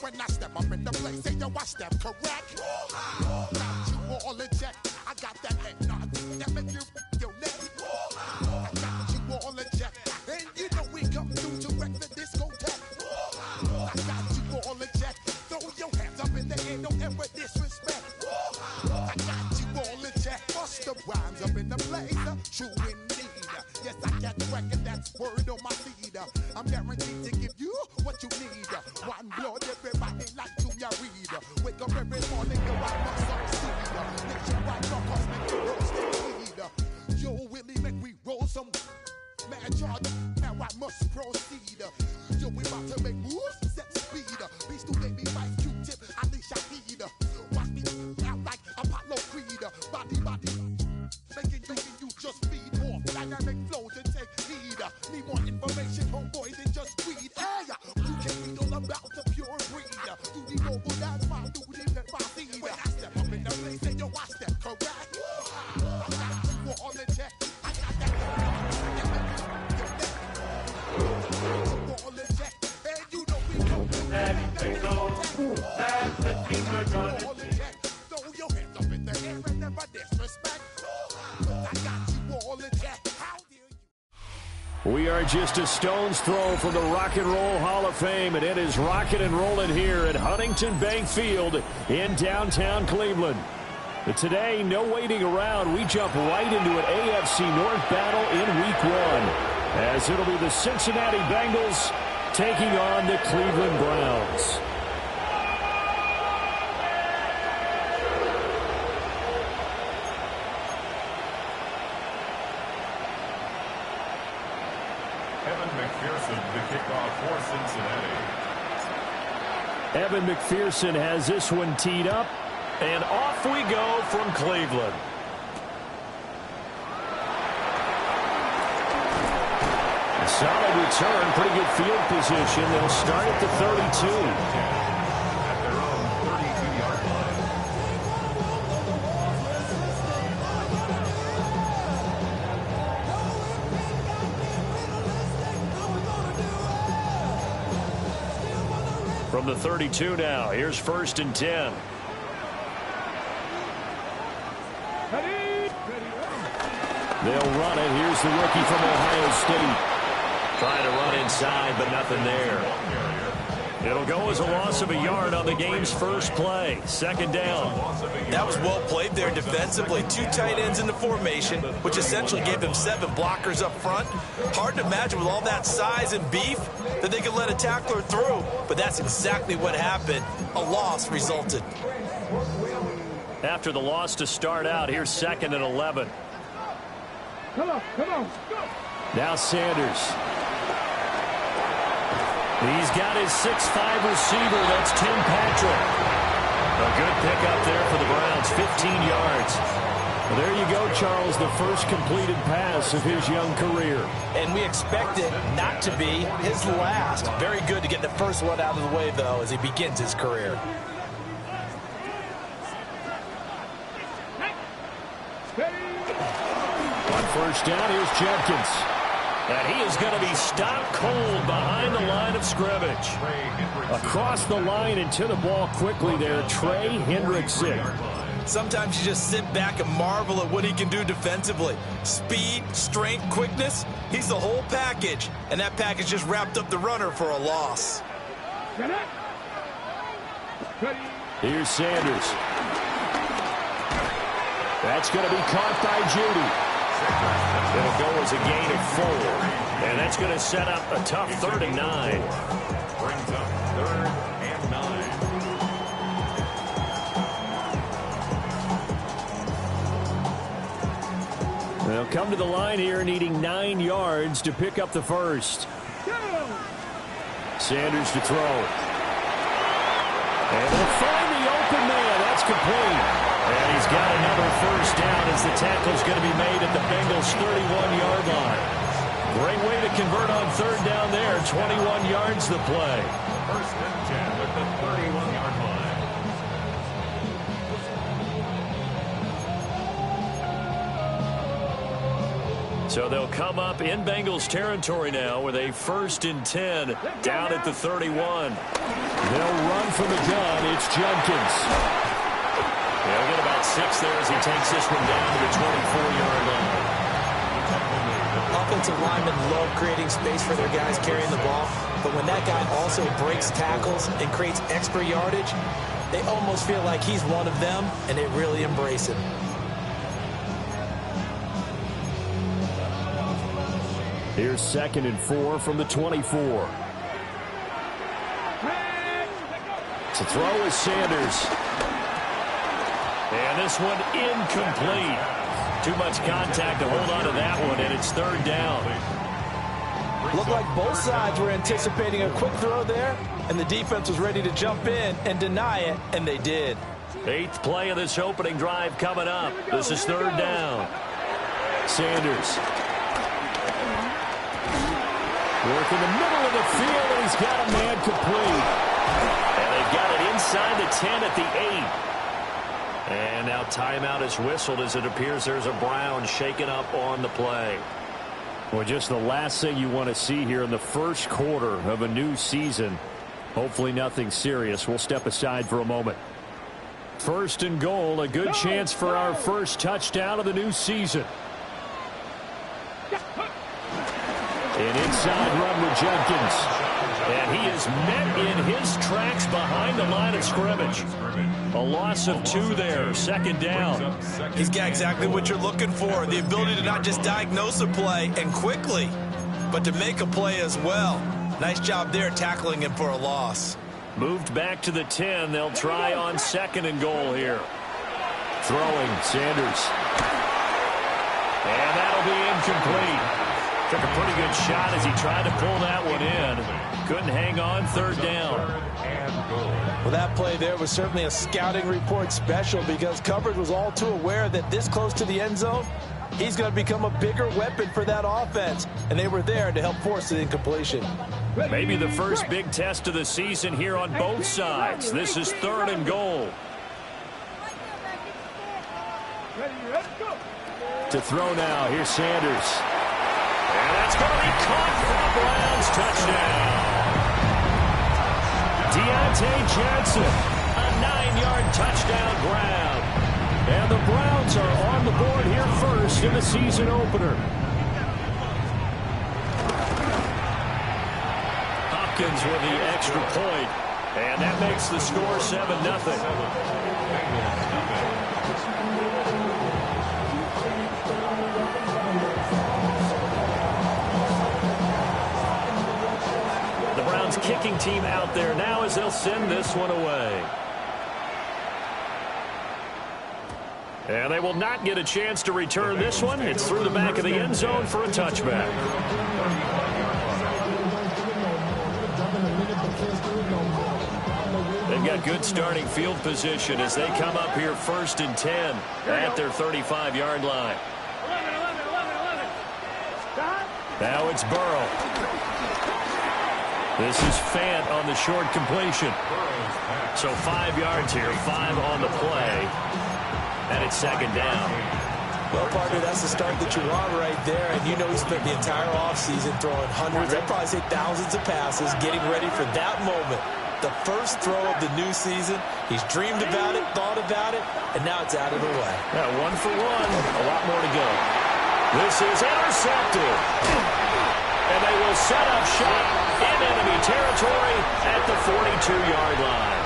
When I step up in the place, say yo, I step correct. Got you all in check. I got that head nod that make you your neck. I got you all in check, and you know we come through to wreck the discotheque. I got you all in check. Throw your hands up in the air, don't ever disrespect. I got you all in check. Bust the rhymes up in the blazer, true indeed. Yes, I got record, that's word on my leader. I'm guaranteed to give you what you need. One blood, everybody like Junior Reed. Wake up every morning, yo, I must succeed. Nationwide rockers make you roast and lead. Yo, Willie, make we roll some mad charge. Now I must proceed. Yo, we about to make moves, set speed. Beast to baby, vice Q-tip, Alicia Heed. Watch me out like Apollo Creed. Body, making you just feed more dynamic flows and take heed. Need more information, homeboy, than just weed. Hey, you can read all about the pure breed. Do the mobile, that's my duty, let my seed. When I step up in the place, say yo, I step correct. I got you all in check. I got that all in check. And you know we come to that's the team we're gonna throw your hands up in the air and never disrespect. I got you all in check. How dare you? We are just a stone's throw from the Rock and Roll Hall of Fame, and it is rocking and rolling here at Huntington Bank Field in downtown Cleveland. But today, no waiting around. We jump right into an AFC North battle in Week 1, as it'll be the Cincinnati Bengals taking on the Cleveland Browns. Evan McPherson has this one teed up, and off we go from Cleveland. A solid return, pretty good field position. They'll start at the 32. At their own 32-yard line. From the 32 now, here's 1st and 10. They'll run it. Here's the rookie from Ohio State. Trying to run inside, but nothing there. It'll go as a loss of a yard on the game's first play. 2nd down. That was well played there defensively. 2 tight ends in the formation, which essentially gave them 7 blockers up front. Hard to imagine with all that size and beef that they could let a tackler through, but that's exactly what happened. A loss resulted. After the loss to start out, here's 2nd and 11. Come on, go. Now Sanders. He's got his 6'5" receiver. That's Tim Patrick. A good pickup there for the Browns, 15 yards. Well, there you go, Charles, the first completed pass of his young career. And we expect it not to be his last. Very good to get the first one out of the way, though, as he begins his career. On 1st down, here's Jenkins. And he is going to be stopped cold behind the line of scrimmage. Across the line and to the ball quickly there, Trey Hendrickson. Sometimes you just sit back and marvel at what he can do defensively. Speed, strength, quickness, he's the whole package. And that package just wrapped up the runner for a loss. Here's Sanders. That's going to be caught by Judy. It'll go as a gain of 4. And that's going to set up a tough 3rd and 9. Brings up 3rd and 9. They'll come to the line here needing 9 yards to pick up the first. Sanders to throw. And they'll find the open man. That's complete. And he's got another first down as the tackle's going to be made at the Bengals' 31-yard line. Great way to convert on third down there. 21 yards the play. First and 10 at the 31-yard line. So they'll come up in Bengals territory now with a 1st and 10 down at the 31. They'll run from the gun. It's Jenkins. They'll get about 6 there as he takes this one down to the 24-yard line. Offensive linemen love creating space for their guys carrying the ball, but when that guy also breaks tackles and creates extra yardage, they almost feel like he's one of them, and they really embrace him. Here's 2nd and 4 from the 24. To throw is Sanders. And this one incomplete. Too much contact to hold on to that one, and it's 3rd down. Looked like both sides were anticipating a quick throw there, and the defense was ready to jump in and deny it, and they did. 8th play of this opening drive coming up. This is 3rd down. Sanders. Work in the middle of the field, and he's got a man complete. And they've got it inside the 10 at the 8. And now timeout is whistled as it appears there's a Brown shaken up on the play. Well, just the last thing you want to see here in the first quarter of a new season. Hopefully nothing serious. We'll step aside for a moment. 1st and goal, a good chance for our first touchdown of the new season. An inside run with Jenkins. And he is met in his tracks behind the line of scrimmage. A loss of 2 there, 2nd down. He's got exactly what you're looking for, the ability to not just diagnose a play and quickly, but to make a play as well. Nice job there tackling him for a loss. Moved back to the 10. They'll try on 2nd and goal here. Throwing, Sanders. And that'll be incomplete. Took a pretty good shot as he tried to pull that one in. Couldn't hang on, 3rd down. Well, that play there was certainly a scouting report special because coverage was all too aware that this close to the end zone, he's going to become a bigger weapon for that offense. And they were there to help force the incompletion. Maybe the first big test of the season here on both sides. This is 3rd and goal. To throw now, here's Sanders. And that's going to be caught for the Browns. Touchdown. Deontay Johnson, a 9-yard touchdown grab. And the Browns are on the board here first in the season opener. Hopkins with the extra point, and that makes the score 7-0. Kicking team out there now as they'll send this one away. And they will not get a chance to return this one. It's through the back of the end zone for a touchback. They've got good starting field position as they come up here 1st and 10 at their 35-yard line. Now it's Burrow. This is Fant on the short completion. So 5 yards here, 5 on the play. And it's 2nd down. Well, partner, that's the start that you want right there. And you know he spent the entire offseason throwing hundreds, I'd probably say thousands of passes, getting ready for that moment. The first throw of the new season. He's dreamed about it, thought about it, and now it's out of the way. Yeah, 1 for 1. A lot more to go. This is intercepted. And they will set up shop in enemy territory at the 42-yard line.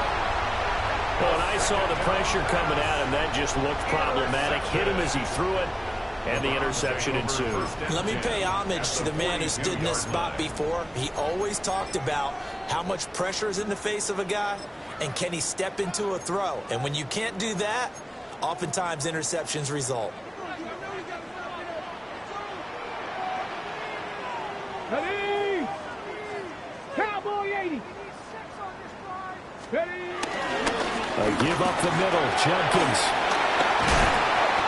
Well, when I saw the pressure coming at him, that just looked problematic. Hit him as he threw it, and the interception ensued. Let me pay homage to the man who stood in this spot before. He always talked about how much pressure is in the face of a guy, and can he step into a throw. And when you can't do that, oftentimes interceptions result. Ready? Cowboy 80. Ready? Give up the middle, Jenkins.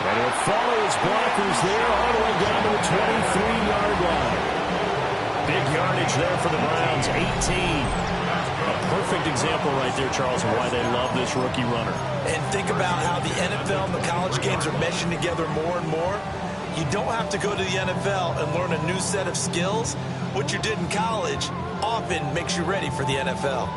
And he'll follow his blockers there all the way down to the 23-yard line. Big yardage there for the Browns, 18. A perfect example right there, Charles, of why they love this rookie runner. And think about how the NFL and the college games are meshing together more and more. You don't have to go to the NFL and learn a new set of skills. What you did in college often makes you ready for the NFL.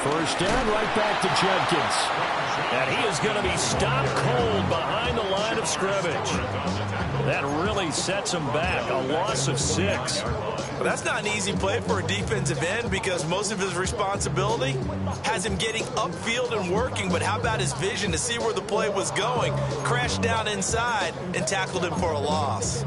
First down, right back to Jenkins. And he is going to be stopped cold behind the line of scrimmage. That really sets him back. A loss of 6. Well, that's not an easy play for a defensive end because most of his responsibility has him getting upfield and working. But how about his vision to see where the play was going? Crashed down inside and tackled him for a loss.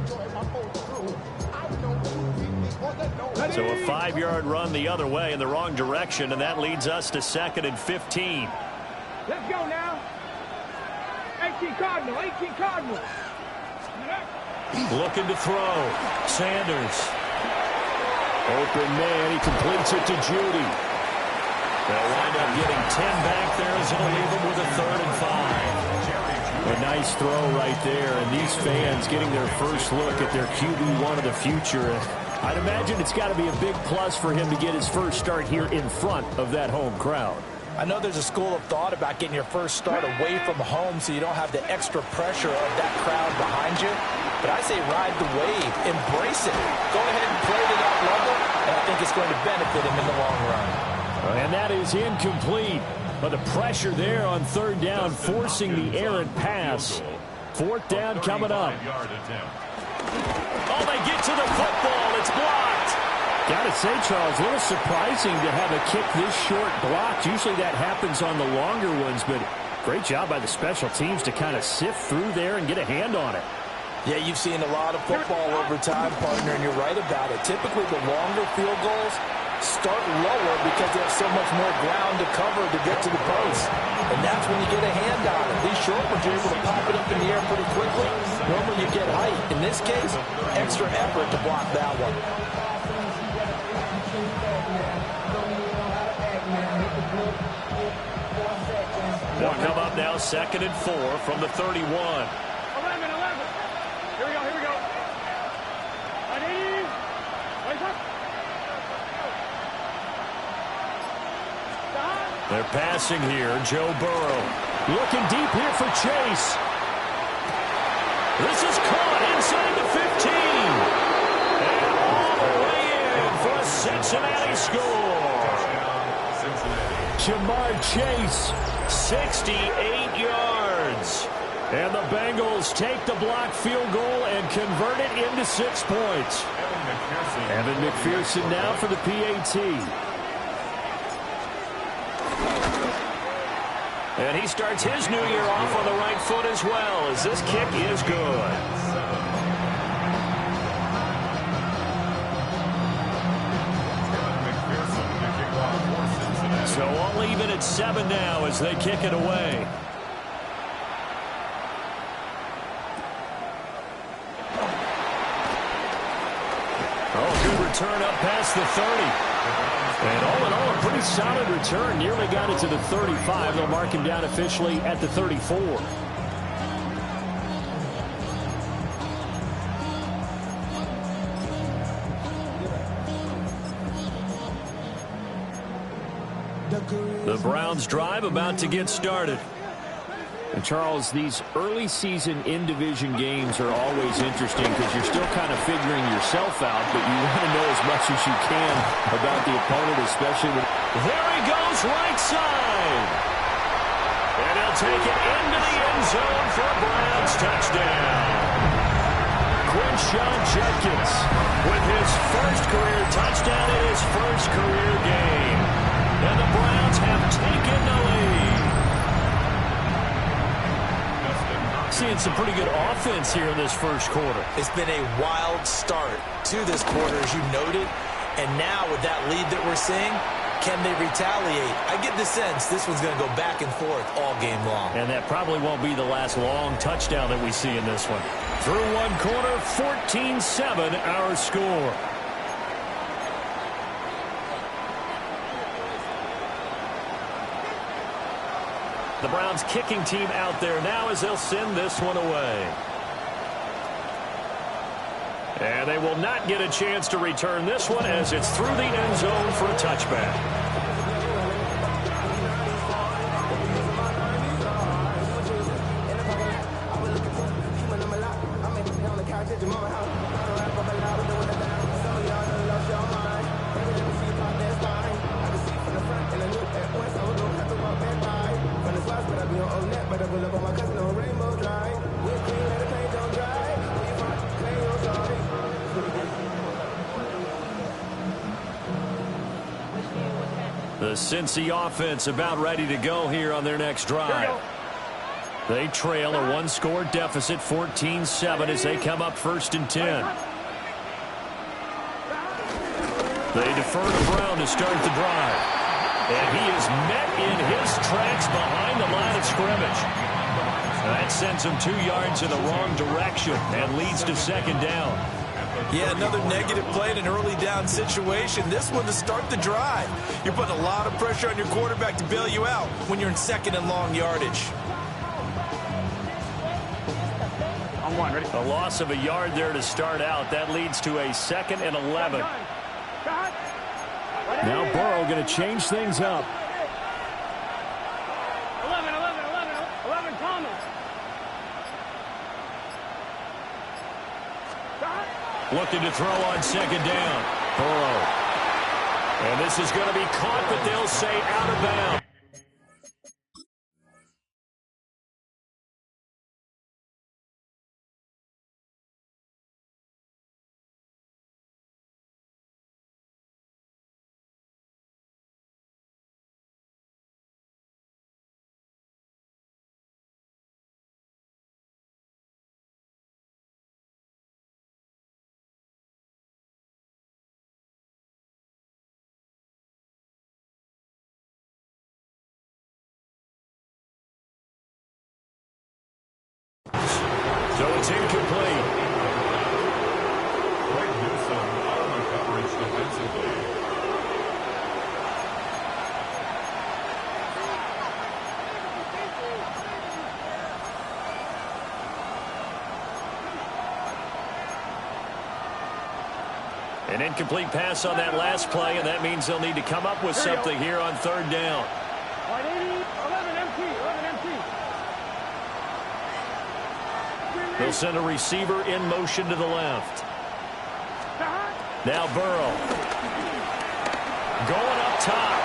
So a 5-yard run the other way in the wrong direction, and that leads us to 2nd and 15. Let's go now. 18 Cardinal, 18 Cardinal. Looking to throw. Sanders. Open man. He completes it to Judy. They'll wind up getting 10 back there as it'll leave them with a 3rd and 5. A nice throw right there, and these fans getting their first look at their QB1 of the future. I'd imagine it's got to be a big plus for him to get his first start here in front of that home crowd. I know there's a school of thought about getting your first start away from home so you don't have the extra pressure of that crowd behind you. But I say ride the wave. Embrace it. Go ahead and play to that level, and I think it's going to benefit him in the long run. And that is incomplete. But the pressure there on 3rd down, forcing the errant pass. 4th down coming up. Oh, they get to the football. It's blocked. Got to say, Charles, a little surprising to have a kick this short blocked. Usually that happens on the longer ones, but great job by the special teams to kind of sift through there and get a hand on it. Yeah, you've seen a lot of football over time, partner, and you're right about it. Typically, the longer field goals start lower because they have so much more ground to cover to get to the post. And that's when you get a hand on it. These short ones, you're able to pop it up in the air pretty quickly. Normally you get height. In this case, extra effort to block that one. They'll come up now 2nd and 4 from the 31. 11. Here we go. Ready? Wake up. They're passing here. Joe Burrow looking deep here for Chase. This is caught inside the 15. And all the way in for a Cincinnati score. Jamar Chase, 68 yards. And the Bengals take the blocked field goal and convert it into 6 points. Evan McPherson now for the PAT. And he starts his new year off on the right foot as well, as this kick is good. So all even at 7 now as they kick it away. Oh, good return up past the 30. And all in all, a pretty solid return. Nearly got it to the 35. They'll mark him down officially at the 34. The Browns drive about to get started. And Charles, these early season in-division games are always interesting because you're still kind of figuring yourself out, but you want to know as much as you can about the opponent, especially when... There he goes, right side. And he'll take it into the end zone for a Browns touchdown. Quinshawn Judkins with his first career touchdown in his first career game. And the Browns have taken the lead. Seeing some pretty good offense here in this first quarter. It's been a wild start to this quarter, as you noted. And now with that lead that we're seeing, can they retaliate? I get the sense this one's going to go back and forth all game long. And that probably won't be the last long touchdown that we see in this one. Through one quarter, 14-7 our score. The Browns kicking team out there now as they'll send this one away. And they will not get a chance to return this one as it's through the end zone for a touchback. The Cincy offense about ready to go here on their next drive. They trail a one-score deficit, 14-7, as they come up 1st and 10. They defer to Brown to start the drive. And he is met in his tracks behind the line of scrimmage. That sends him 2 yards in the wrong direction and leads to 2nd down. Yeah, another negative play in an early down situation. This one to start the drive. You're putting a lot of pressure on your quarterback to bail you out when you're in 2nd and long yardage. On one, ready? A loss of a yard there to start out. That leads to a 2nd and 11. Now Burrow going to change things up. 11, Thomas. Looking to throw on 2nd down. Burrow. And this is going to be caught, but they'll say out of bounds. So it's incomplete. Greg Newsome on the coverage defensively. An incomplete pass on that last play, and that means they'll need to come up with something here on 3rd down. 11 empty. They'll send a receiver in motion to the left. Now Burrow. Going up top.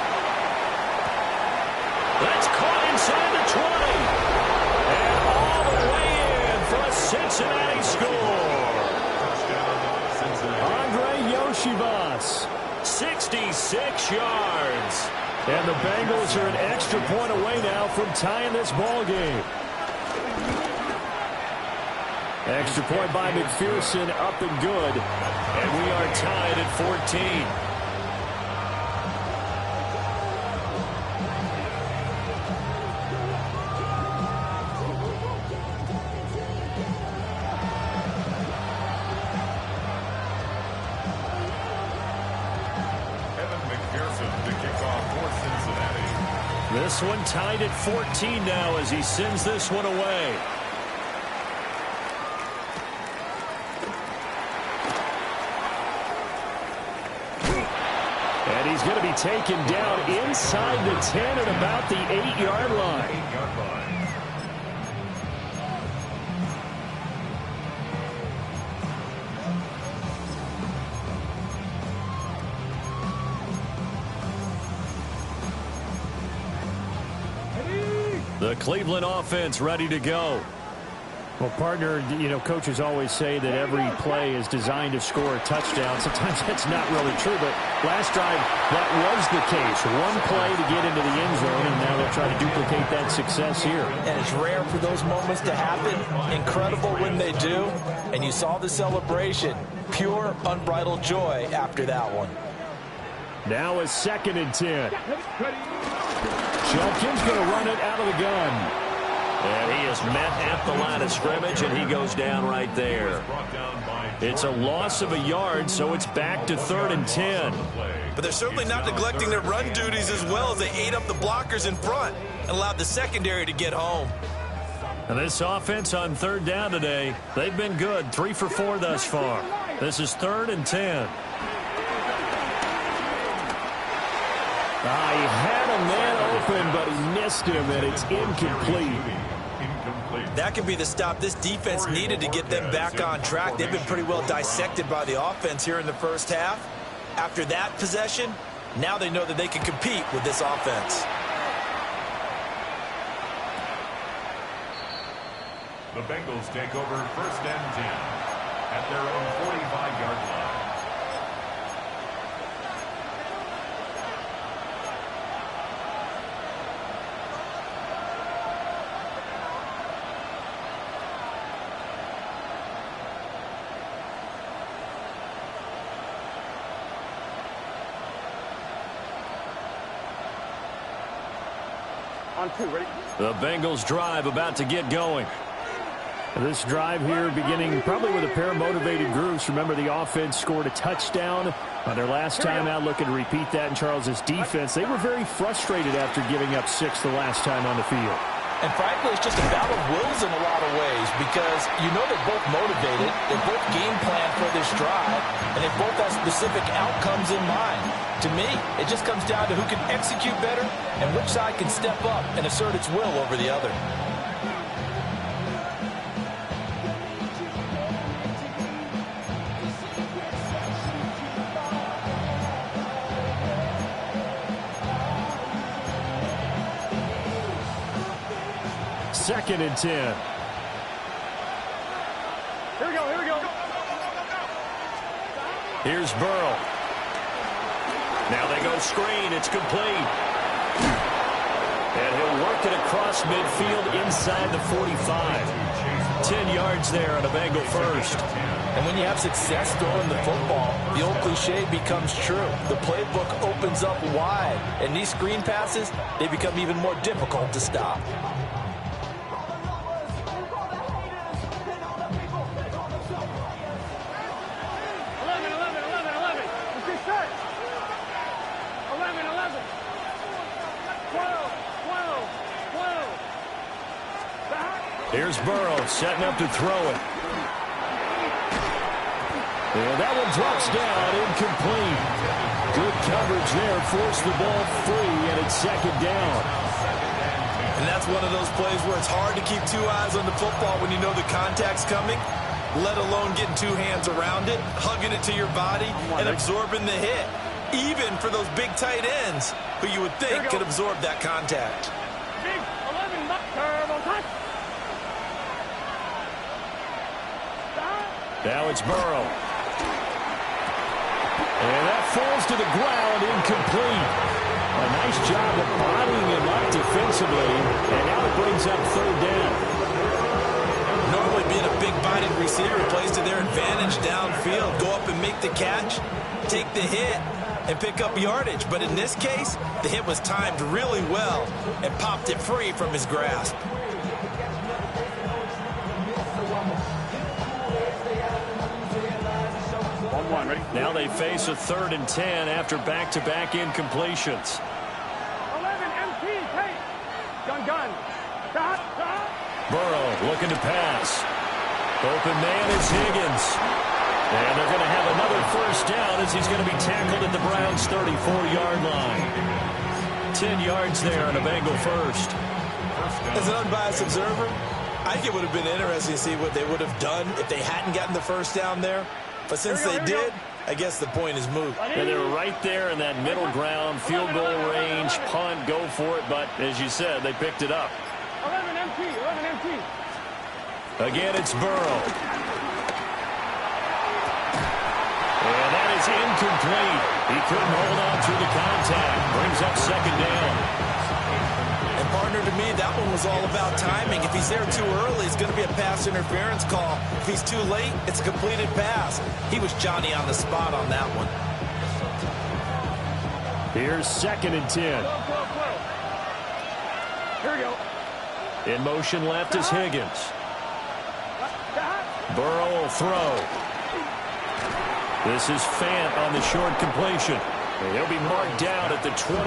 That's caught inside the 20. And all the way in for a Cincinnati score. Touchdown, Andre Cincinnati. Yoshivas, 66 yards. And the Bengals are an extra point away now from tying this ball game. Extra point by McPherson, up and good. And we are tied at 14. Evan McPherson to kick off for Cincinnati. This one tied at 14 now as he sends this one away. And he's going to be taken down inside the 10 at about the 8-yard line. 8-yard line. The Cleveland offense ready to go. Well, partner, you know, coaches always say that every play is designed to score a touchdown. Sometimes that's not really true, but last drive, that was the case. One play to get into the end zone, and now they'll try to duplicate that success here. And it's rare for those moments to happen. Incredible when they do. And you saw the celebration. Pure, unbridled joy after that one. Now a 2nd and 10. Judkins going to run it out of the gun. And he is met at the line of scrimmage, and he goes down right there. It's a loss of a yard, so it's back to 3rd and 10. But they're certainly not neglecting their run duties as well as they ate up the blockers in front and allowed the secondary to get home. And this offense on 3rd down today, they've been good. 3 for 4 thus far. This is 3rd and 10. He had a man open, but he missed him, and it's incomplete. That could be the stop this defense needed to get them back on track. They've been pretty well dissected by the offense here in the first half. After that possession, now they know that they can compete with this offense. The Bengals take over 1st and 10 at their own 45-yard line. On 2, ready? The Bengals drive about to get going. This drive here beginning probably with a pair of motivated groups. Remember, the offense scored a touchdown on their last time out, looking to repeat that in Charles's defense. They were very frustrated after giving up 6 the last time on the field. And frankly, it's just a battle of wills in a lot of ways because you know they're both motivated, they both game plan for this drive, and they both have specific outcomes in mind. To me, it just comes down to who can execute better and which side can step up and assert its will over the other. Second and 10. Here we go, here we go. Here's Burrow. Now they go screen. It's complete. And he'll work it across midfield inside the 45. 10 yards there on a Bengal first. And when you have success throwing the football, the old cliche becomes true. The playbook opens up wide. And these screen passes, they become even more difficult to stop. Here's Burrow setting up to throw it. And that one drops down, incomplete. Good coverage there, forced the ball free, and it's 2nd down. And that's one of those plays where it's hard to keep 2 eyes on the football when you know the contact's coming, let alone getting 2 hands around it, hugging it to your body, and absorbing the hit. Even for those big tight ends who you would think could absorb that contact. Big 11, turbo touch. Now it's Burrow. And that falls to the ground, incomplete. A nice job of bodying him up defensively, and now it brings up 3rd down. Normally being a big-bodied receiver plays to their advantage downfield. Go up and make the catch, take the hit, and pick up yardage. But in this case, the hit was timed really well and popped it free from his grasp. Now they face a 3rd and 10 after back-to-back incompletions. 11, MT, hey. Gun. Stop. Burrow looking to pass. Open man is Higgins. And they're going to have another 1st down as he's going to be tackled at the Browns' 34-yard line. 10 yards there on a Bengal first. As an unbiased observer, I think it would have been interesting to see what they would have done if they hadn't gotten the 1st down there. But since they did, I guess the point is moot. And they're right there in that middle ground, field goal range, punt, go for it. But as you said, they picked it up. 11 MT. Again, it's Burrow. And that is incomplete. He couldn't hold on through the contact. Brings up 2nd down. And partner, to me, that one was all about timing. If he's there too early, it's going to be a pass interference call. If he's too late, it's a completed pass. He was Johnny on the spot on that one. Here's 2nd and 10. Here we go. In motion left is Higgins. Burrow will throw. This is Fant on the short completion. And he'll be marked down at the 26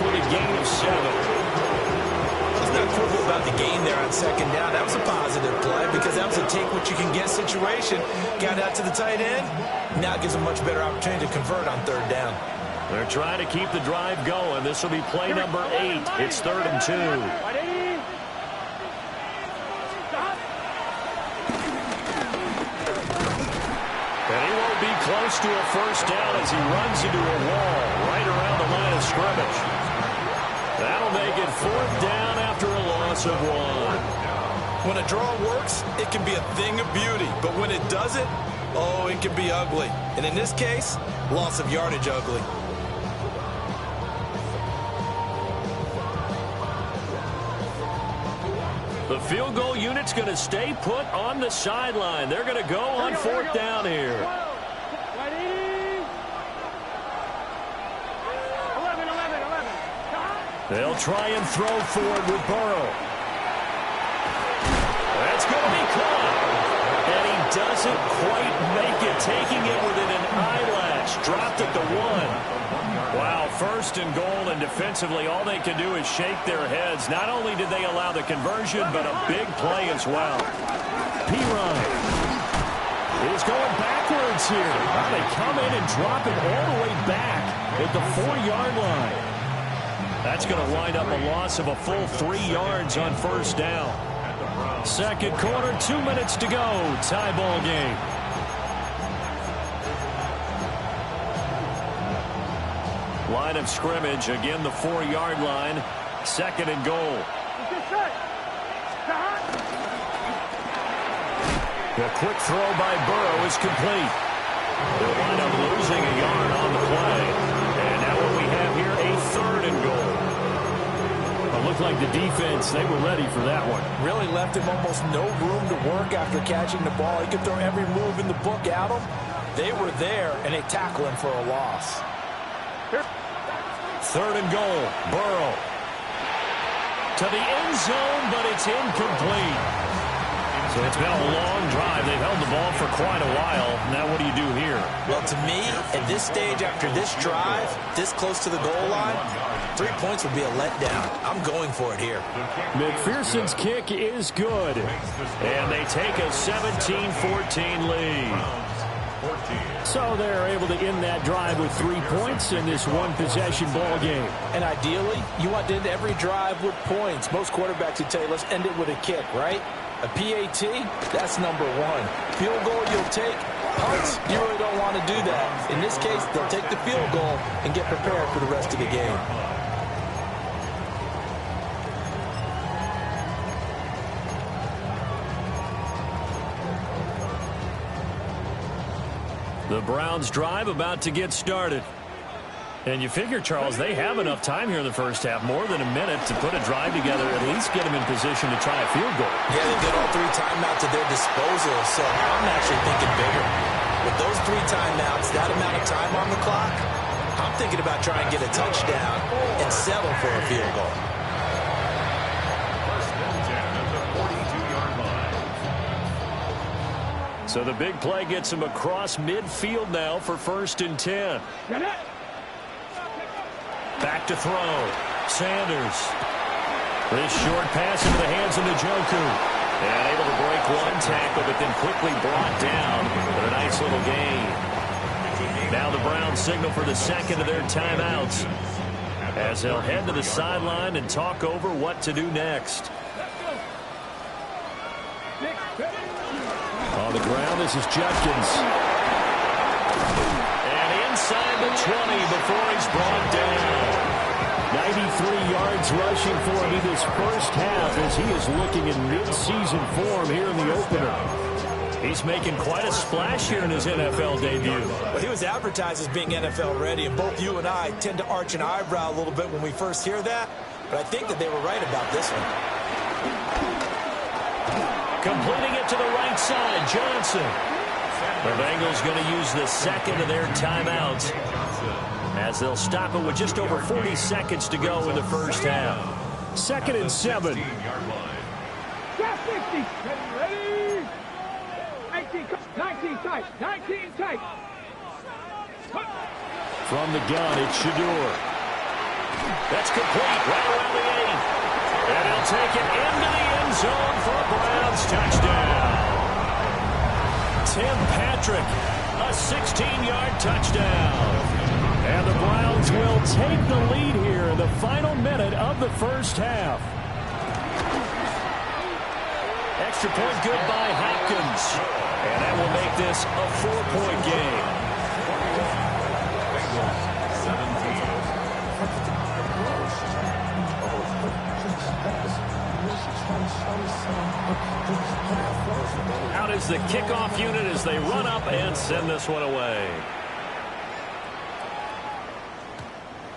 with a gain of 7. Let's not quibble about the gain there on 2nd down. That was a positive play because that was a take-what-you-can-get situation. Got out to the tight end. Now it gives them much better opportunity to convert on 3rd down. They're trying to keep the drive going. This will be play number 8. It's 3rd and 2. And he won't be close to a first down as he runs into a wall right around the line of scrimmage. That'll make it 4th down after a loss of 1. When a draw works, it can be a thing of beauty. But when it doesn't, oh, it can be ugly. And in this case, loss of yardage ugly. The field goal unit's going to stay put on the sideline. They're going to go on 4th down here. 11. They'll try and throw forward with Burrow. That's going to be caught. And he doesn't quite make it, taking it within an eyelash. Dropped at the 1. Wow, 1st and goal, and defensively all they can do is shake their heads. Not only did they allow the conversion, but a big play as well. P-Ryan is going backwards here. They come in and drop it all the way back at the 4-yard line. That's going to wind up a loss of a full 3 yards on 1st down. 2nd quarter, 2 minutes to go. Tie ball game. Line of scrimmage, again the 4-yard line. 2nd and goal. The quick throw by Burrow is complete. They'll wind up losing a yard on the play. And now what we have here, a 3rd and goal. It looked like the defense, they were ready for that one. Really left him almost no room to work after catching the ball. He could throw every move in the book at him. They were there, and they tackle him for a loss. 3rd and goal. Burrow to the end zone, but it's incomplete. So it's been a long drive. They've held the ball for quite a while. Now what do you do here? Well, to me, at this stage after this drive, this close to the goal line, 3 points would be a letdown. I'm going for it here. McPherson's kick is good. And they take a 17-14 lead. So they're able to end that drive with 3 points in this one-possession ball game. And ideally, you want to end every drive with points. Most quarterbacks would tell you, let's end it with a kick, right? A PAT, that's number 1. Field goal, you'll take. Punts, you really don't want to do that. In this case, they'll take the field goal and get prepared for the rest of the game. The Browns drive about to get started. And you figure, Charles, they have enough time here in the first half, more than a minute, to put a drive together, at least get them in position to try a field goal. Yeah, they've got all 3 timeouts at their disposal, so I'm actually thinking bigger. With those 3 timeouts, that amount of time on the clock, I'm thinking about trying to get a touchdown and settle for a field goal. So the big play gets him across midfield now for 1st and 10. Back to throw. Sanders. This short pass into the hands of Njoku. And able to break one tackle, but then quickly brought down with a nice little gain. Now the Browns signal for the 2nd of their timeouts, as they'll head to the sideline and talk over what to do next. On the ground, this is Judkins. And inside the 20 before he's brought down. 93 yards rushing for him in this first half as he is looking in mid-season form here in the opener. He's making quite a splash here in his NFL debut. Well, he was advertised as being NFL ready, and both you and I tend to arch an eyebrow a little bit when we first hear that, but I think that they were right about this one. Completing it to the right side, Johnson. The Bengals going to use the 2nd of their timeouts as they'll stop it with just over 40 seconds to go in the first half. 2nd and 7. 60. Ready? 18, 19 tight. 19 tight. From the gun, it's Shador. That's complete right around the 8. And he'll take it into the end zone for a Browns touchdown. Tim Patrick, a 16-yard touchdown. And the Browns will take the lead here in the final minute of the first half. Extra point good by Hopkins. And that will make this a 4-point game. Out is the kickoff unit as they run up and send this one away.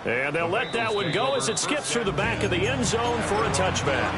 And they'll let that one go as it skips through the back of the end zone for a touchback.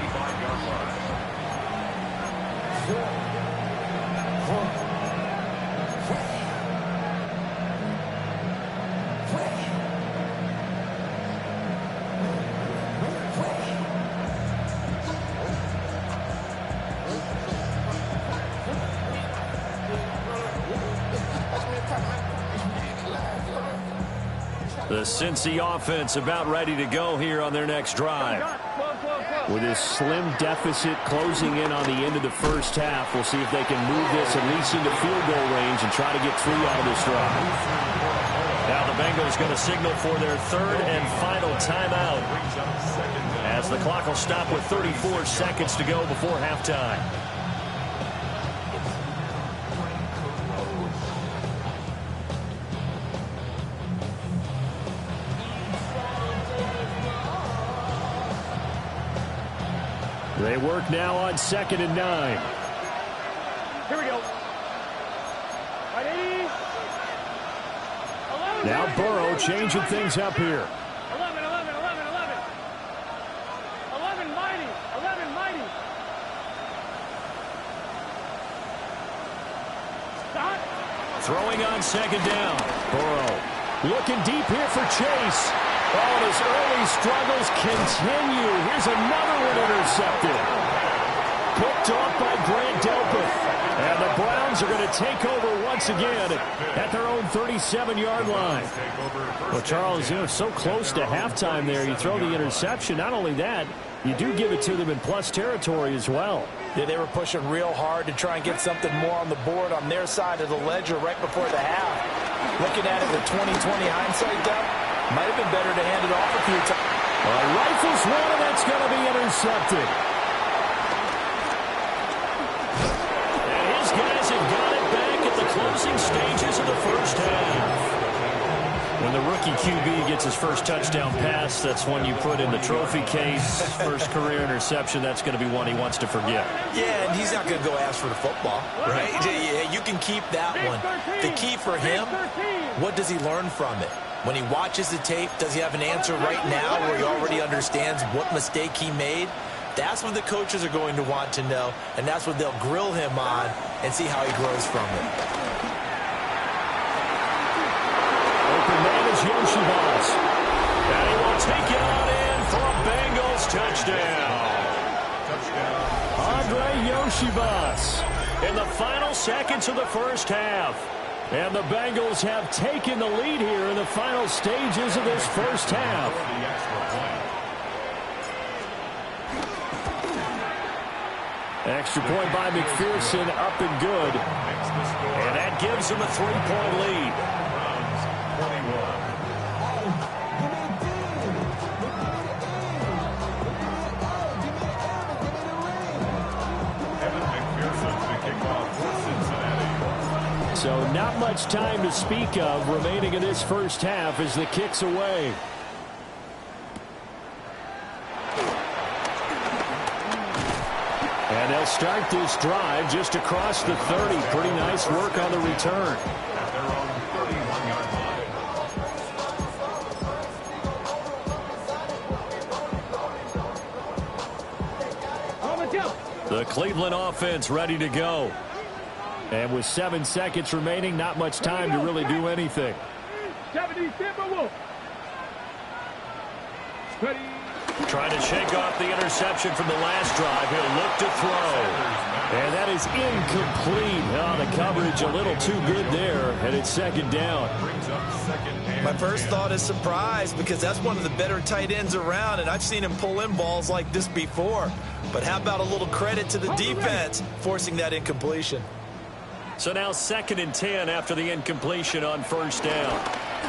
The Cincy offense about ready to go here on their next drive. With this slim deficit closing in on the end of the first half, we'll see if they can move this at least into field goal range and try to get 3 out of this drive. Now the Bengals going to signal for their 3rd and final timeout, as the clock will stop with 34 seconds to go before halftime. They work now on 2nd and 9. Here we go. Ready? 11, Now Burrow changing things up here. 11, 11, 11, 11. 11 mighty. 11 mighty. Stop. Throwing on 2nd down. Burrow looking deep here for Chase. Oh, his early struggles continue. Here's another one intercepted. Picked off by Grant Delpit. And the Browns are going to take over once again at their own 37-yard line. Well, Charles, so close to halftime there. You throw the interception. Not only that, you do give it to them in plus territory as well. Yeah, they were pushing real hard to try and get something more on the board on their side of the ledger right before the half. Looking at it with 20/20 hindsight, though, might have been better to hand it off a few times. Rifles one, and that's going to be intercepted. And his guys have got it back at the closing stages of the first half. When the rookie QB gets his first touchdown pass, that's one you put in the trophy case. First career interception, that's going to be one he wants to forget. Yeah, and he's not going to go ask for the football, right? Yeah, you can keep that one. The key for him, what does he learn from it? When he watches the tape, does he have an answer right now where he already understands what mistake he made? That's what the coaches are going to want to know, and that's what they'll grill him on and see how he grows from it. Open man is Yoshibas. And he will take it on in for a Bengals touchdown. Andre Yoshibas in the final seconds of the first half. And the Bengals have taken the lead here in the final stages of this first half. Extra point by McPherson, up and good. And that gives them a 3-point lead. So not much time to speak of remaining in this first half as the kick's away. And they'll start this drive just across the 30. Pretty nice work on the return. At their own 31-yard line. The Cleveland offense ready to go. And with 7 seconds remaining, not much time to really do anything. 70 Timberwolves. Trying to shake off the interception from the last drive. He'll look to throw. And that is incomplete. Oh, the coverage a little too good there, and it's second down. My first thought is surprise, because that's one of the better tight ends around, and I've seen him pull in balls like this before. But how about a little credit to the defense forcing that incompletion? So now 2nd and 10 after the incompletion on first down.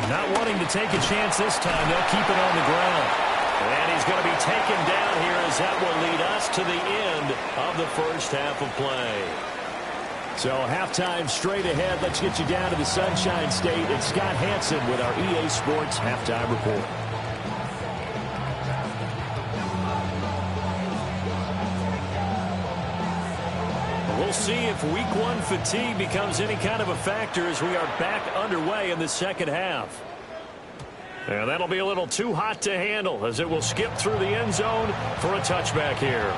Not wanting to take a chance this time. They'll keep it on the ground. And he's going to be taken down here, as that will lead us to the end of the first half of play. So halftime straight ahead. Let's get you down to the Sunshine State. It's Scott Hansen with our EA Sports Halftime Report. We'll see if week 1 fatigue becomes any kind of a factor as we are back underway in the second half. And that'll be a little too hot to handle, as it will skip through the end zone for a touchback here.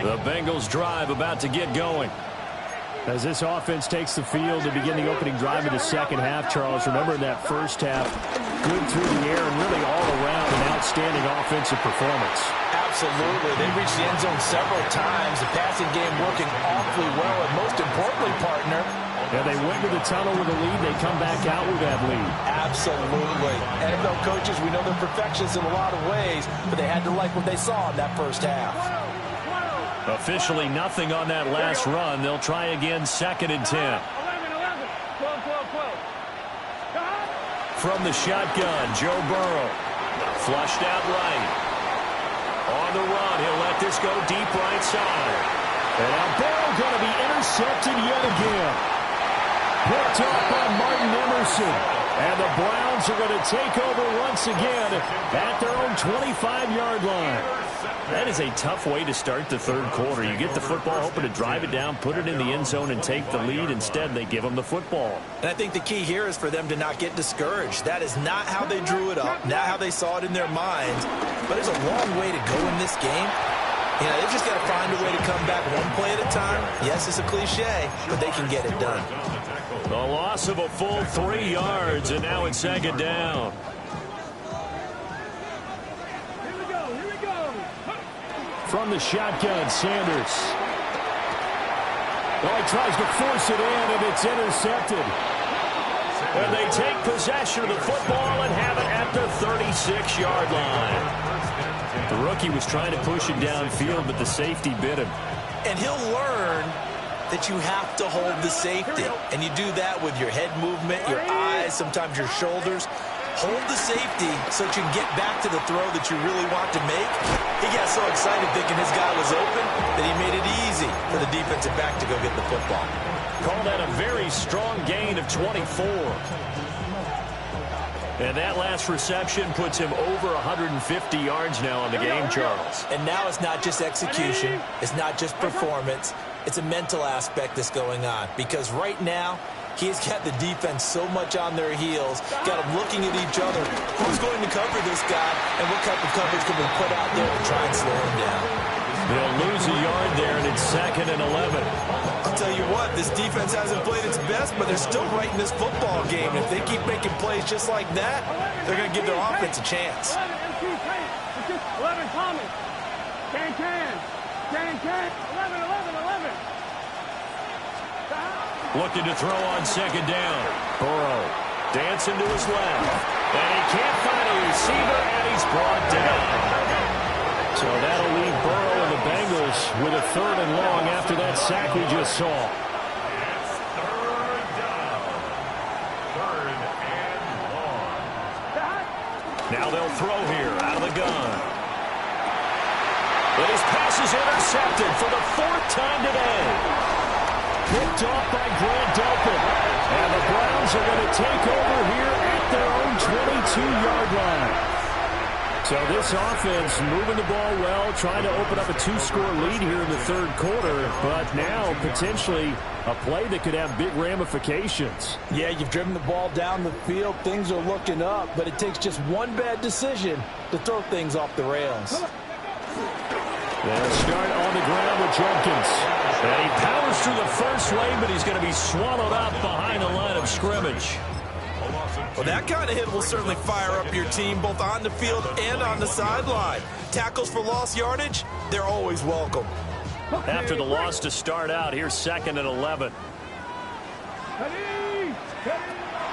The Bengals drive about to get going. As this offense takes the field to begin the opening drive of the second half, Charles, remember in that first half, good through the air and really all around an outstanding offensive performance. Absolutely. They reached the end zone several times. The passing game working awfully well, and most importantly, partner, yeah, they went to the tunnel with a lead. They come back out with that lead. Absolutely. NFL coaches, we know they're perfectionists in a lot of ways, but they had to like what they saw in that first half. Officially nothing on that last run. They'll try again, 2nd and 10. 11, 12, 12. From the shotgun, Joe Burrow. Flushed out right. On the run, he'll let this go deep right side. And now Burrow going to be intercepted yet again. Picked off by Martin Emerson. And the Browns are going to take over once again at their own 25-yard line. That is a tough way to start the third quarter. You get the football, hoping to drive it down, put it in the end zone, and take the lead. Instead, they give them the football. And I think the key here is for them to not get discouraged. That is not how they drew it up, not how they saw it in their minds. But there's a long way to go in this game. You know, they've just got to find a way to come back one play at a time. Yes, it's a cliche, but they can get it done. A loss of a full 3 yards, and now it's second down. From the shotgun, Sanders. Well, he tries to force it in, and it's intercepted. And they take possession of the football and have it at their 36-yard line. The rookie was trying to push it downfield, but the safety bit him. And he'll learn that you have to hold the safety. And you do that with your head movement, your eyes, sometimes your shoulders. Hold the safety so that you can get back to the throw that you really want to make. He got so excited thinking his guy was open that he made it easy for the defensive back to go get the football. Call that a very strong gain of 24. And that last reception puts him over 150 yards now on the game, Charles. And now it's not just execution. It's not just performance. It's a mental aspect that's going on. Because right now, he's got the defense so much on their heels, got them looking at each other. Who's going to cover this guy, and what type of coverage can we put out there and try and slow him down? They'll lose a yard there, and it's 2nd and 11. I'll tell you what, this defense hasn't played its best, but they're still right in this football game. And if they keep making plays just like that, they're going to give their offense a chance. 11, Thomas. Can. 11. Looking to throw on second down. Burrow dancing to his left. And he can't find a receiver, and he's brought down. So that'll leave Burrow and the Bengals with a 3rd and long after that sack we just saw. Now they'll throw here out of the gun. But his pass is intercepted for the 4th time today. Picked off by Grant Delpit. And the Browns are going to take over here at their own 22-yard line. So this offense moving the ball well, trying to open up a 2-score lead here in the third quarter, but now potentially a play that could have big ramifications. Yeah, you've driven the ball down the field. Things are looking up, but it takes just one bad decision to throw things off the rails. They'll start on the ground with Jenkins. And he powers through the first lane, but he's going to be swallowed up behind the line of scrimmage. Well, that kind of hit will certainly fire up your team both on the field and on the sideline. Tackles for lost yardage, they're always welcome. After the loss to start out, here's 2nd and 11.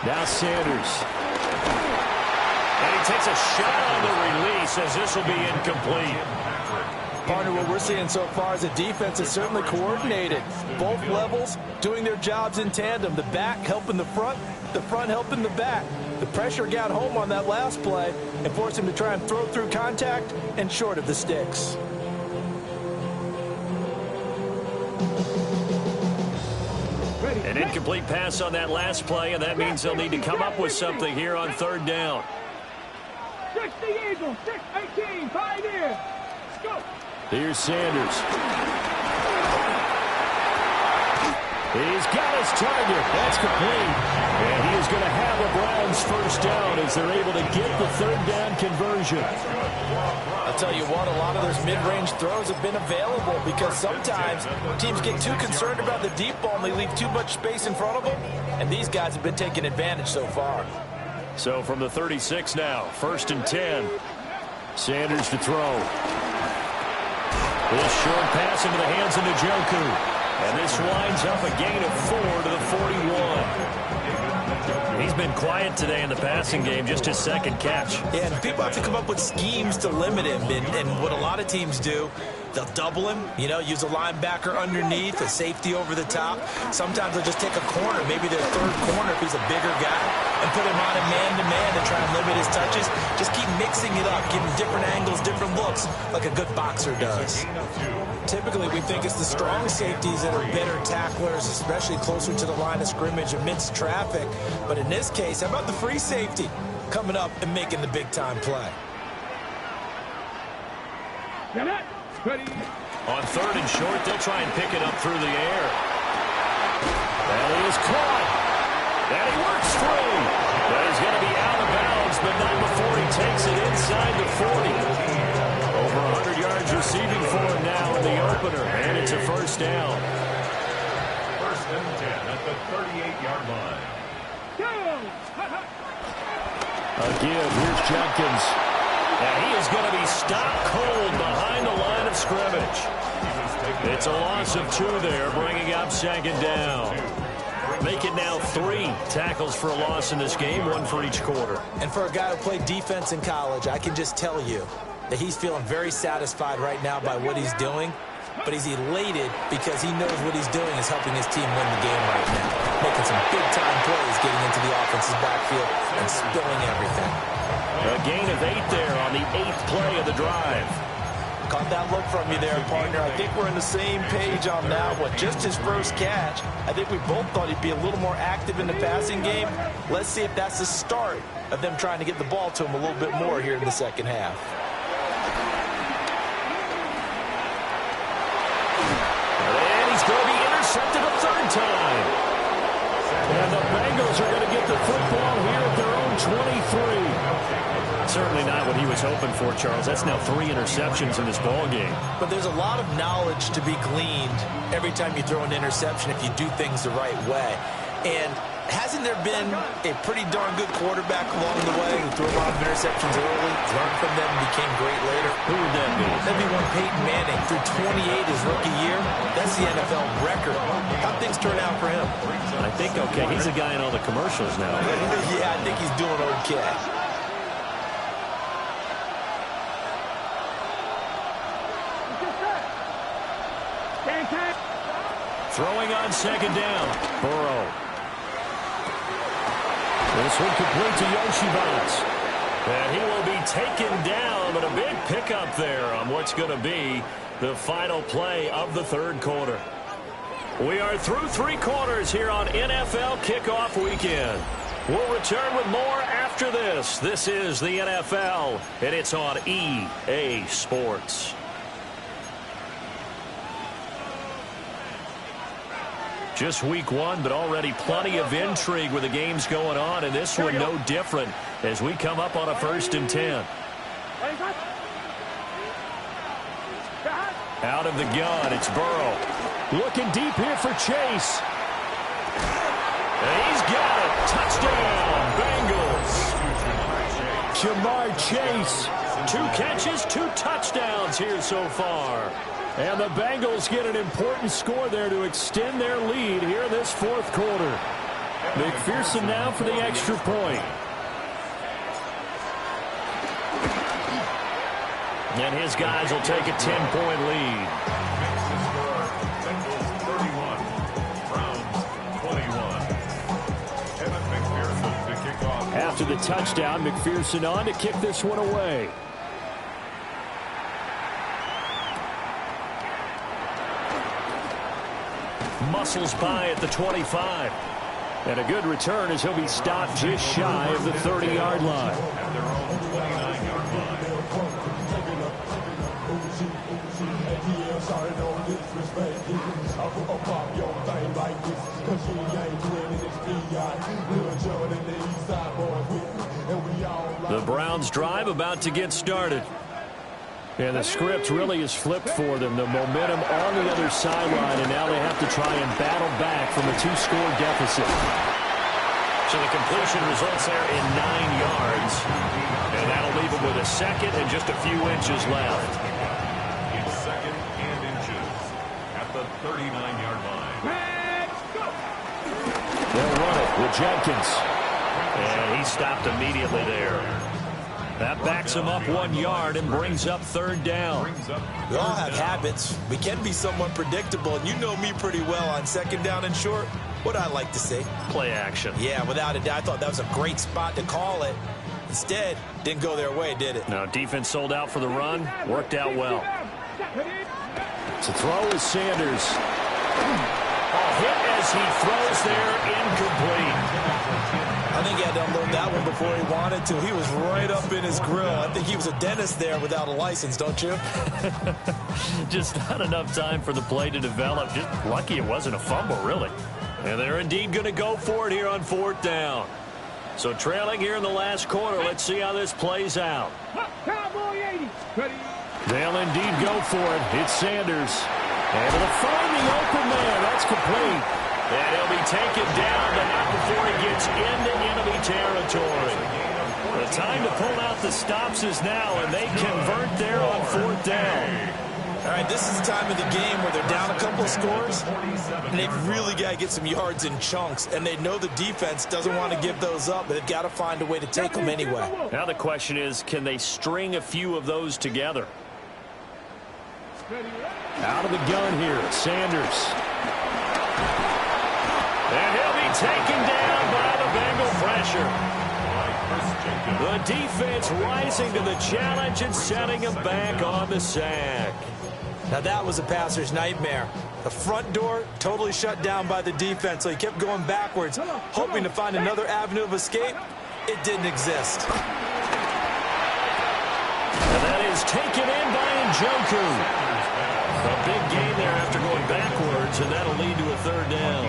Now Sanders. And he takes a shot on the release as this will be incomplete. Partner, what we're seeing so far is the defense is certainly coordinated. Both levels doing their jobs in tandem. The back helping the front helping the back. The pressure got home on that last play and forced him to try and throw through contact and short of the sticks. An incomplete pass on that last play, and that means they'll need to come up with something here on 3rd down. 6 the Eagles, 6-18, 5 here. Let's go. Here's Sanders. He's got his target. That's complete. And he is going to have a Browns first down as they're able to get the 3rd down conversion. I'll tell you what, a lot of those mid-range throws have been available because sometimes teams get too concerned about the deep ball and they leave too much space in front of them. And these guys have been taking advantage so far. So from the 36 now, 1st and 10. Sanders to throw. This short pass into the hands of Njoku. And this winds up a gain of 4 to the 41. He's been quiet today in the passing game, just his 2nd catch. Yeah, and people have to come up with schemes to limit him. And what a lot of teams do, they'll double him, use a linebacker underneath, a safety over the top. Sometimes they'll just take a corner, maybe their 3rd corner if he's a bigger guy, and put him on a man-to-man to try and limit his touches. Just keep mixing it up, giving different angles, different looks, like a good boxer does. Typically, we think it's the strong safeties that are better tacklers, especially closer to the line of scrimmage amidst traffic. But in this case, how about the free safety coming up and making the big-time play? On 3rd and short, they'll try and pick it up through the air. And he is caught. And he works through. But he's going to be out of bounds, but not before he takes it inside the 40. Over 100 yards receiving for him now in the opener. And it's a first down. 1st and 10 at the 38-yard line. A give. Here's Jenkins. And he is going to be stopped cold behind the line of scrimmage. It's a loss of 2 there, bringing up 2nd down. Make it now 3 tackles for a loss in this game, 1 for each quarter. And for a guy who played defense in college, I can just tell you that he's feeling very satisfied right now by what he's doing. But he's elated because he knows what he's doing is helping his team win the game right now. Making some big-time plays, getting into the offense's backfield and spilling everything. A gain of 8 there on the 8th play of the drive. Caught that look from you there, partner. I think we're on the same page on that one. Just his first catch. I think we both thought he'd be a little more active in the passing game. Let's see if that's the start of them trying to get the ball to him a little bit more here in the 2nd half. And he's going to be intercepted a 3rd time. And the Bengals are going to get the football here at their own 23. Certainly not what he was hoping for, Charles. That's now 3 interceptions in this ball game. But there's a lot of knowledge to be gleaned every time you throw an interception if you do things the right way. And hasn't there been a pretty darn good quarterback along the way who threw a lot of interceptions early, learned from them, and became great later? Who would that be? That'd be one Peyton Manning. Threw 28 his rookie year. That's the NFL record. How'd things turn out for him? I think, okay, he's a guy in all the commercials now. Yeah, I think he's doing okay. Throwing on 2nd down. Burrow. This one complete to Yoshibas. And he will be taken down, but a big pickup there on what's going to be the final play of the 3rd quarter. We are through 3 quarters here on NFL Kickoff Weekend. We'll return with more after after this. This is the NFL, and it's on EA Sports. Just week one, but already plenty of intrigue with the games going on, and this one no different as we come up on a 1st and 10. Out of the gun, it's Burrow. Looking deep here for Chase. And he's got it. Touchdown, Bengals. Jamar Chase. 2 catches, 2 touchdowns here so far. And the Bengals get an important score there to extend their lead here in this 4th quarter. McPherson now for the extra point. And his guys will take a 10-point lead. Bengals 31, Browns 21. Evan McPherson to kick off. After the touchdown, McPherson on to kick this one away. Muscles by at the 25. And a good return as he'll be stopped just shy of the 30-yard line. At their own 29-yard line. The Browns drive about to get started. And the script really is flipped for them. The momentum on the other sideline, and now they have to try and battle back from a 2-score deficit. So the completion results there in 9 yards. And that'll leave them with a second and just a few inches left. In 2nd and inches at the 39-yard line. They'll run it with Jenkins. And he stopped immediately there. That backs him up 1 yard and brings up 3rd down. We all have habits. We can be somewhat predictable, and you know me pretty well on 2nd down and short. What I like to say? Play action. Yeah, without a doubt, I thought that was a great spot to call it. Instead, didn't go their way, did it? No, defense sold out for the run. Worked out well. To throw is Sanders. Hit as he throws there, incomplete. I think he had to unload that one before he wanted to. He was right up in his grill. I think he was a dentist there without a license, don't you? Just not enough time for the play to develop. Just lucky it wasn't a fumble, really. And they're indeed going to go for it here on 4th down. So trailing here in the last quarter. Let's see how this plays out. They'll indeed go for it. It's Sanders. Able to find the open man. That's complete. And he'll be taken down, but not before he gets into enemy territory. The time to pull out the stops is now, and they convert there on 4th down. All right, this is the time of the game where they're down a couple of scores, and they've really got to get some yards in chunks, and they know the defense doesn't want to give those up, but they've got to find a way to take them anyway. Now the question is, can they string a few of those together? Out of the gun here, Sanders. And he'll be taken down by the Bengal pressure. The defense rising to the challenge and setting him back on the sack. Now that was a passer's nightmare. The front door totally shut down by the defense, so he kept going backwards, hoping to find another avenue of escape. It didn't exist. And that is taken in by Njoku. A big gain there after going backwards, and that'll lead to a 3rd down.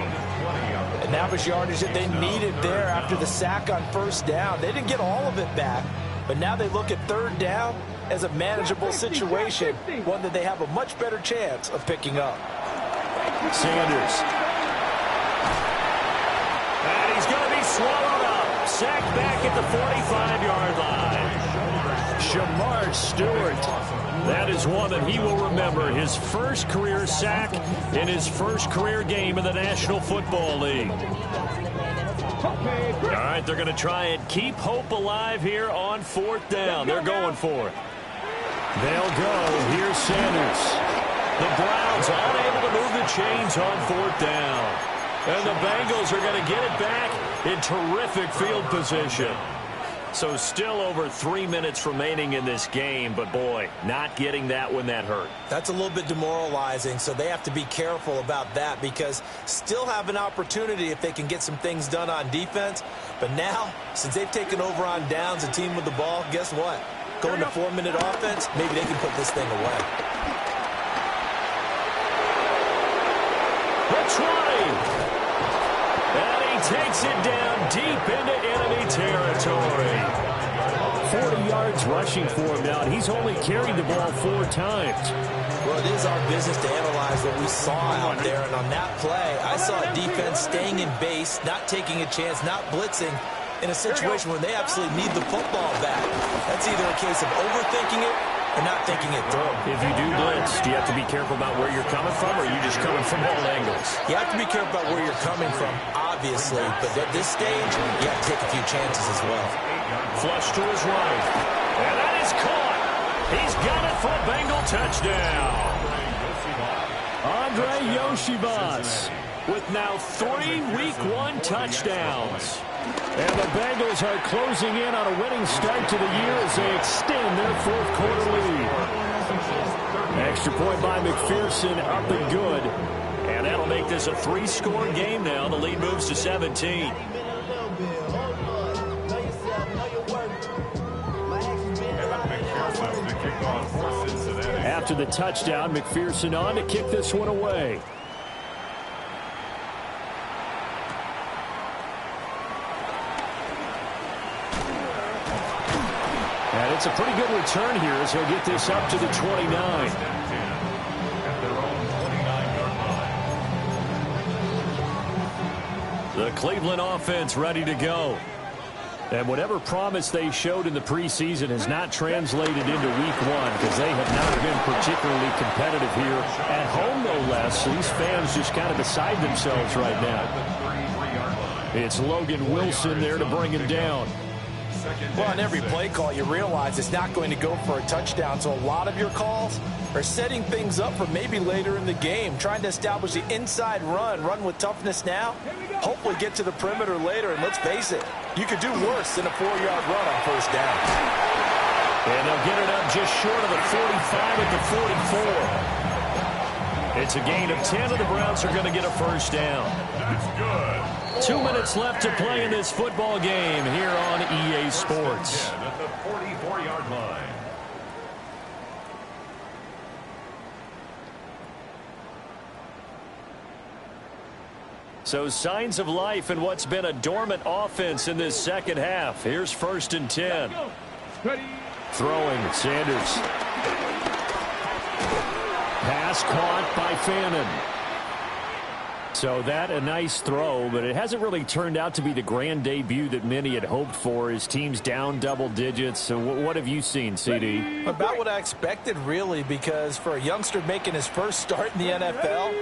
And that was yardage that they needed there after the sack on 1st down. They didn't get all of it back, but now they look at 3rd down as a manageable situation, one that they have a much better chance of picking up. Sanders. And he's going to be swallowed up. Sacked back at the 45-yard line. Shamar Stewart. That is one that he will remember. His first career sack in his first career game in the National Football League. All right, they're going to try and keep hope alive here on 4th down. They're going for it. They'll go. Here's Sanders. The Browns unable to move the chains on 4th down. And the Bengals are going to get it back in terrific field position. So still over 3 minutes remaining in this game, but boy, not getting that when that hurt. That's a little bit demoralizing, so they have to be careful about that because still have an opportunity if they can get some things done on defense. But now, since they've taken over on downs, a team with the ball, guess what? Going to 4-minute offense, maybe they can put this thing away. The 20. And he takes it down deep into enemy territory. 40 yards rushing for him now, and he's only carried the ball 4 times. Well, it is our business to analyze what we saw out there, and on that play, I saw a defense staying in base, not taking a chance, not blitzing, in a situation where they absolutely need the football back. That's either a case of overthinking it or not thinking it through. If you do blitz, do you have to be careful about where you're coming from, or are you just coming from all angles? You have to be careful about where you're coming from, obviously, but at this stage, you have to take a few chances as well. Flush to his right, and that is caught. He's got it for a Bengal touchdown. Andre Yoshivas with now 3 Week 1 touchdowns. And the Bengals are closing in on a winning start to the year as they extend their 4th quarter lead. Extra point by McPherson, up and good. And that'll make this a 3-score game now. The lead moves to 17. After the touchdown, McPherson on to kick this one away. And it's a pretty good return here as he'll get this up to the 29. The Cleveland offense ready to go. And whatever promise they showed in the preseason has not translated into Week 1 because they have not been particularly competitive here. At home, no less. These fans just kind of beside themselves right now. It's Logan Wilson there to bring him down. Well, on every play call, you realize it's not going to go for a touchdown. So a lot of your calls are setting things up for maybe later in the game, trying to establish the inside run with toughness now, hopefully get to the perimeter later. And let's face it, you could do worse than a 4-yard run on first down. And they'll get it up just short of the 45 at the 44. It's a gain of 10, and the Browns are going to get a first down. That's good. 2 minutes left to play in this football game here on EA Sports. At the 44-yard line. So signs of life in what's been a dormant offense in this second half. Here's 1st and 10. Throwing, Sanders. Pass caught by Fannin. So that a nice throw, but it hasn't really turned out to be the grand debut that many had hoped for. His team's down double digits. So what have you seen, CD? About what I expected, really, because for a youngster making his first start in the NFL,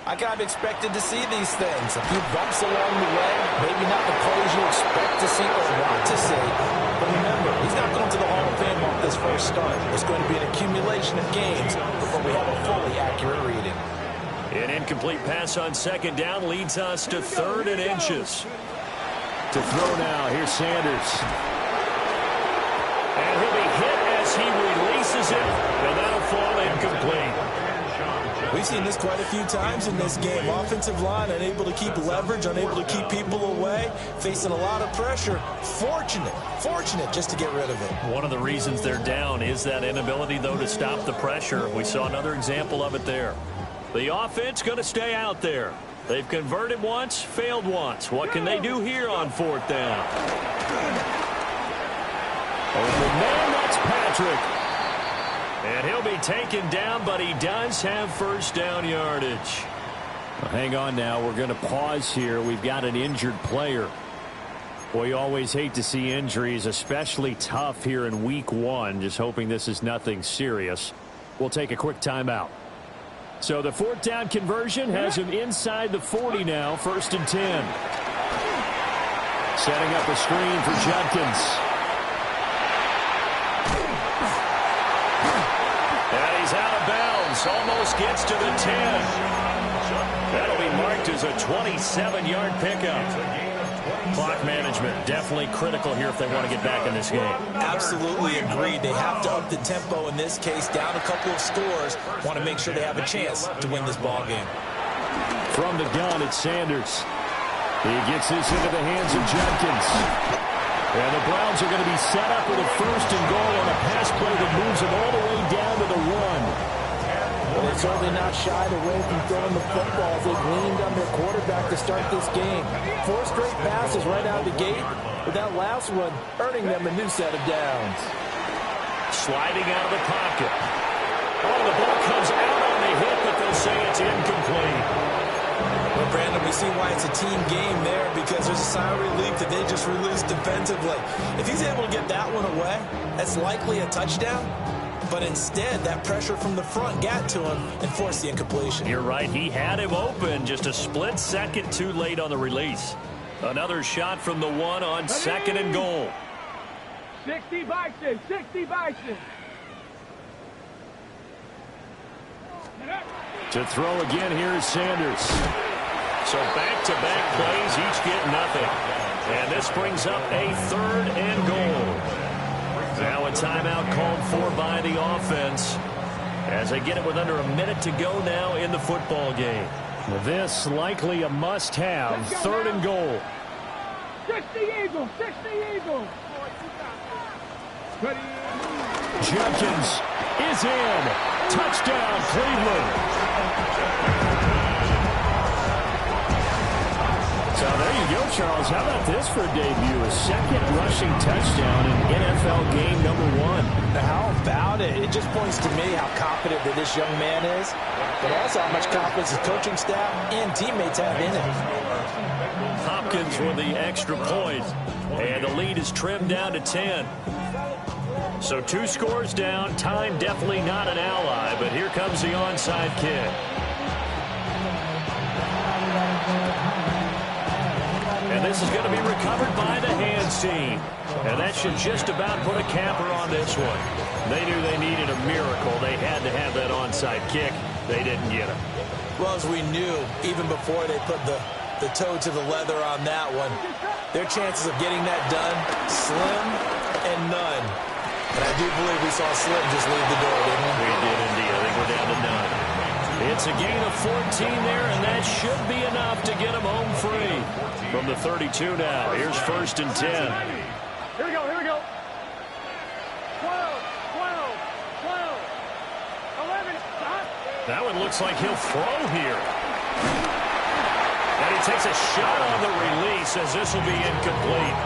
I kind of expected to see these things. A few bumps along the way, maybe not the plays you expect to see or want to see. But remember, he's not going to the Hall of Fame off this first start. It's going to be an accumulation of games before we have a fully accurate reading. An incomplete pass on 2nd down leads us to 3rd and inches. To throw now, here's Sanders. And he'll be hit as he releases it, and that'll fall incomplete. We've seen this quite a few times in this game. Offensive line unable to keep leverage, unable to keep people away, facing a lot of pressure. Fortunate just to get rid of it. One of the reasons they're down is that inability, though, to stop the pressure. We saw another example of it there. The offense going to stay out there. They've converted once, failed once. What can they do here on 4th down? Open man, that's Patrick. And he'll be taken down, but he does have first down yardage. Well, hang on now. We're going to pause here. We've got an injured player. Boy, you always hate to see injuries, especially tough here in Week 1. Just hoping this is nothing serious. We'll take a quick timeout. So the 4th down conversion has him inside the 40 now, 1st and 10. Setting up a screen for Judkins. And he's out of bounds, almost gets to the 10. That'll be marked as a 27-yard pickup. Clock management, definitely critical here if they want to get back in this game. Absolutely agreed. They have to up the tempo in this case, down a couple of scores. Want to make sure they have a chance to win this ball game. From the gun, it's Sanders. He gets this into the hands of Jenkins. And the Browns are going to be set up with a 1st and goal on a pass play that moves them all the way down to the 1. Well, they're certainly not shied away from throwing the football as they've leaned on their quarterback to start this game. 4 straight passes right out of the gate, with that last one earning them a new set of downs. Sliding out of the pocket. Oh, the ball comes out on the hit, but they'll say it's incomplete. Well, Brandon, we see why it's a team game there, because there's a sigh of relief that they just released defensively. If he's able to get that one away, that's likely a touchdown. But instead, that pressure from the front got to him and forced the incompletion. You're right. He had him open. Just a split second too late on the release. Another shot from the 1 on 2nd and goal. 60 Bison, 60 Bison. To throw again, here is Sanders. So back-to-back plays, each get nothing. And this brings up a 3rd and goal. Now a timeout called for by the offense as they get it with under a minute to go now in the football game. This likely a must-have, 3rd and goal. 60 Eagles, 60 Eagles. Jenkins is in. Touchdown, Cleveland. So there you go, Charles. How about this for a debut? A 2nd rushing touchdown in NFL game number 1. How about it? It just points to me how confident that this young man is, but also how much confidence his coaching staff and teammates have in him. Hopkins with the extra point, and the lead is trimmed down to 10. So 2 scores down. Time definitely not an ally, but here comes the onside kick. And this is going to be recovered by the hands team. And that should just about put a capper on this one. They knew they needed a miracle. They had to have that onside kick. They didn't get it. Well, as we knew, even before they put the toe to the leather on that one, their chances of getting that done, slim and none. And I do believe we saw Slim just leave the door, didn't we? We did indeed. I think we're down to none. It's a gain of 14 there, and that should be enough to get them home free. From the 32 now, here's 1st and 10. Here we go, here we go. 12, 12, 12, 11, stop. That one looks like he'll throw here. And he takes a shot on the release as this will be incomplete.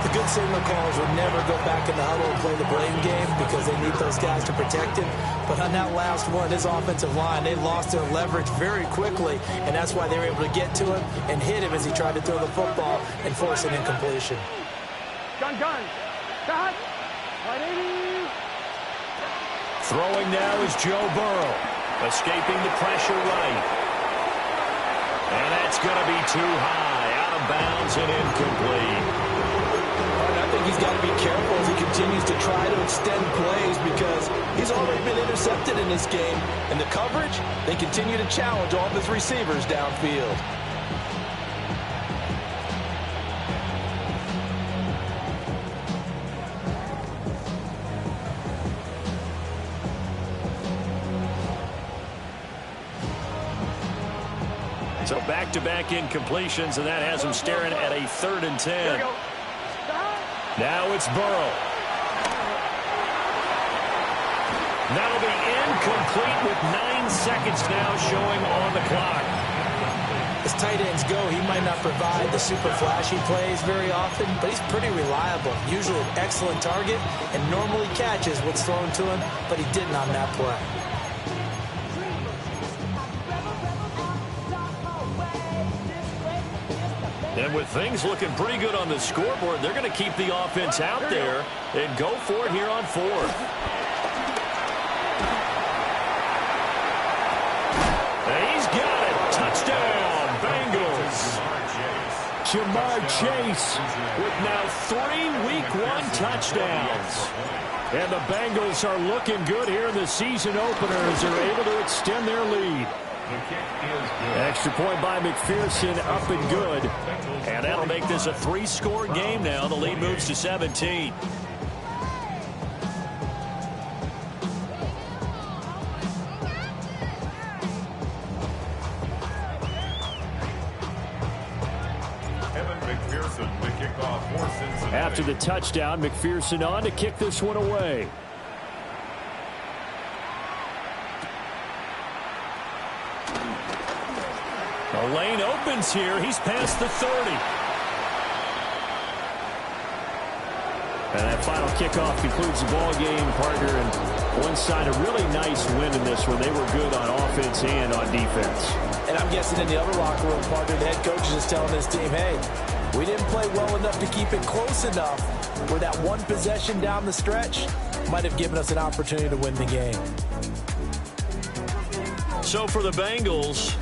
The good signal callers would never go back in the huddle and play the blame game because they need those guys to protect him. But on that last one, his offensive line, they lost their leverage very quickly, and that's why they were able to get to him and hit him as he tried to throw the football and force an incompletion. Gun, gun. Cut. 180. Throwing now is Joe Burrow, escaping the pressure right. And that's going to be too high, out of bounds and incomplete. I think he's got to be careful as he continues to try to extend plays because he's already been intercepted in this game. And the coverage, they continue to challenge all of his receivers downfield. So back-to-back incompletions, and that has him staring at a 3rd and 10. Now it's Burrow. That'll be incomplete with 9 seconds now showing on the clock. As tight ends go, he might not provide the super flashy plays very often, but he's pretty reliable. Usually an excellent target and normally catches what's thrown to him, but he didn't on that play. And with things looking pretty good on the scoreboard, they're going to keep the offense out there and go for it here on 4th. And he's got it. Touchdown, Bengals. Jamar Chase with now 3 Week 1 touchdowns. And the Bengals are looking good here in the season opener as they're able to extend their lead. The kick is good. Extra point by McPherson, up and good. And that'll make this a 3-score game now. The lead moves to 17. McPherson to kick off for Cincinnati. After the touchdown, McPherson on to kick this one away. The lane opens here. He's past the 30. And that final kickoff concludes the ball game, partner. And one side, a really nice win in this one. They were good on offense and on defense. And I'm guessing in the other locker room, partner, the head coach is just telling this team, hey, we didn't play well enough to keep it close enough where that one possession down the stretch might have given us an opportunity to win the game. So for the Bengals,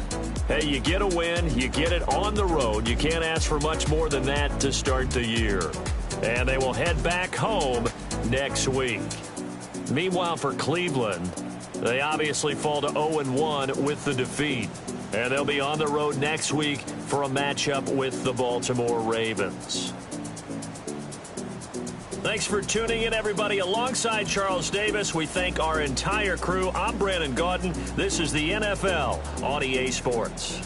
hey, you get a win, you get it on the road. You can't ask for much more than that to start the year. And they will head back home next week. Meanwhile, for Cleveland, they obviously fall to 0-1 with the defeat. And they'll be on the road next week for a matchup with the Baltimore Ravens. Thanks for tuning in, everybody. Alongside Charles Davis, we thank our entire crew. I'm Brandon Gaudin. This is the NFL on EA Sports.